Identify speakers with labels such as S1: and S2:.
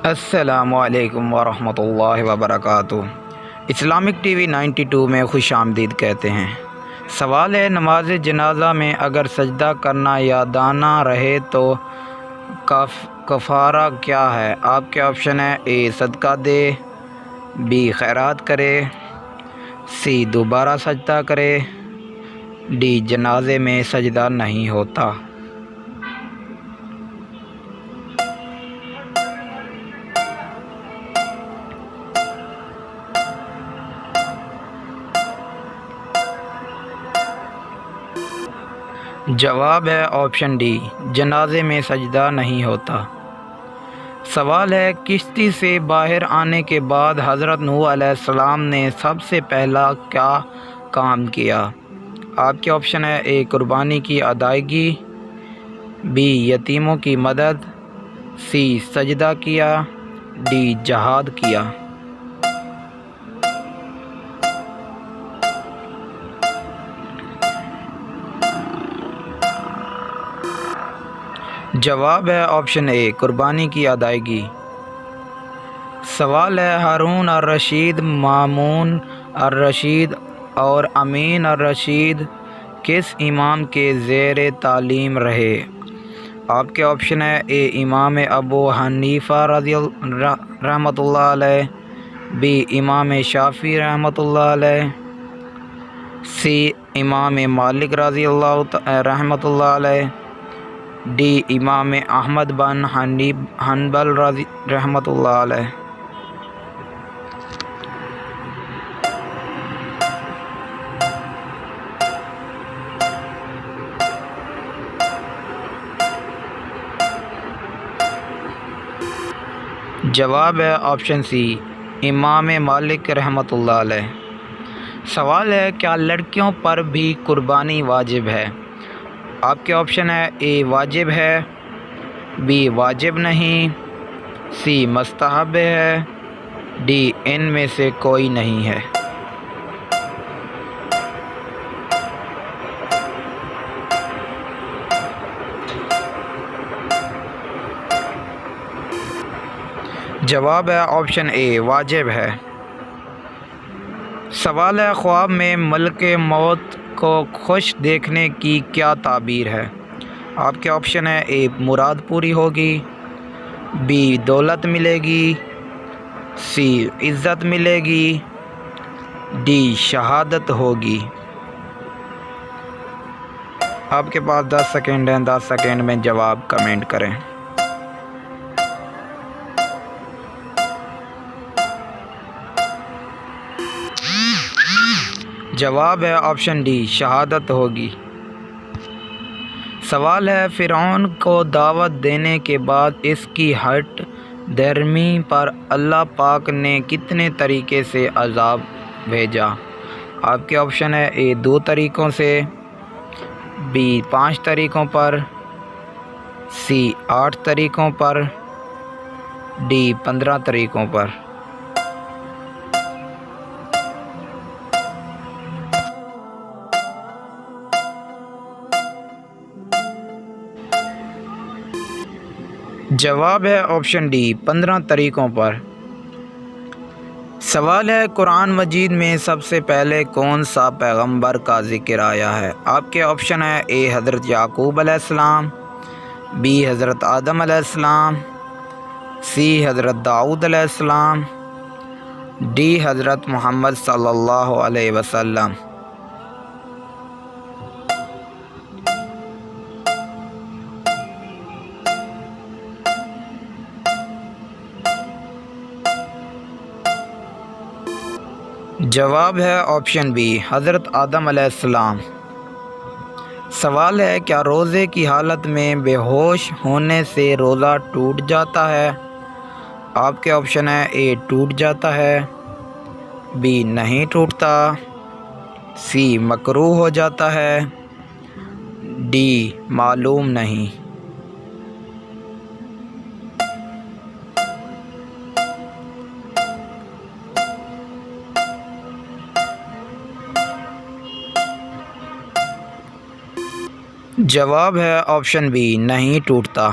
S1: अस्सलामुअलैकुम वरहमतुल्लाहि वबरकातुहू। Islamic TV 92 में खुश आमदीद कहते हैं। सवाल है, नमाज जनाजा में अगर सजदा करना यादाना रहे तो कफ़ारा क्या है? आपके ऑप्शन है, ए सदका दे, बी खैरात करे, सी दोबारा सजदा करे, डी जनाजे में सजदा नहीं होता। जवाब है ऑप्शन डी, जनाजे में सजदा नहीं होता। सवाल है, किश्ती से बाहर आने के बाद हज़रत नूह अलैहिस्सलाम ने सबसे पहला क्या काम किया? आपके ऑप्शन है, ए कुर्बानी की अदायगी, बी यतीमों की मदद, सी सजदा किया, डी जहाद किया। जवाब है ऑप्शन ए, कुर्बानी की अदायगी। सवाल है, हारून और रशीद, मामून और रशीद और अमीन और रशीद किस इमाम के ज़ेर तालीम रहे? आपके ऑप्शन है, ए इमाम अबू हनीफ़ा रहमतुल्लाह अलैह, बी इमाम शाफ़ी रहमतुल्लाह अलैह, सी इमाम मालिक रहमतुल्लाह अलैह, डी इमाम अहमद बिन हंबल रहमतुल्लाह अलैह। जवाब है ऑप्शन सी, इमाम मालिक रहमतुल्लाह अलैह। सवाल है, क्या लड़कियों पर भी कुर्बानी वाजिब है? आपके ऑप्शन है, ए वाजिब है, बी वाजिब नहीं, सी मुस्तहब है, डी इनमें से कोई नहीं है। जवाब है ऑप्शन ए, वाजिब है। सवाल है, ख्वाब में मलके मौत को खुश देखने की क्या ताबीर है? आपके ऑप्शन है, ए मुराद पूरी होगी, बी दौलत मिलेगी, सी इज़्ज़त मिलेगी, डी शहादत होगी। आपके पास 10 सेकंड हैं, 10 सेकंड में जवाब कमेंट करें। जवाब है ऑप्शन डी, शहादत होगी। सवाल है, फ़िरौन को दावत देने के बाद इसकी हट दर्मी पर अल्लाह पाक ने कितने तरीक़े से अज़ाब भेजा? आपके ऑप्शन है, ए 2 तरीक़ों से, बी 5 तरीक़ों पर, सी 8 तरीक़ों पर, डी 15 तरीक़ों पर। जवाब है ऑप्शन डी, 15 तरीक़ों पर। सवाल है, कुरान मजीद में सबसे पहले कौन सा पैगंबर का ज़िक्र आया है? आपके ऑप्शन है, ए हज़रत याकूब अलैहिस्सलाम, बी हज़रत आदम अलैहिस्सलाम, सी हज़रत दाऊद अलैहिस्सलाम, डी हज़रत मोहम्मद सल्लल्लाहु अलैहि वसल्लम। जवाब है ऑप्शन बी, हज़रत आदम अलैहिस्सलाम। सवाल है, क्या रोज़े की हालत में बेहोश होने से रोज़ा टूट जाता है? आपके ऑप्शन है, ए टूट जाता है, बी नहीं टूटता, सी मकरूह हो जाता है, डी मालूम नहीं। जवाब है ऑप्शन बी, नहीं टूटता।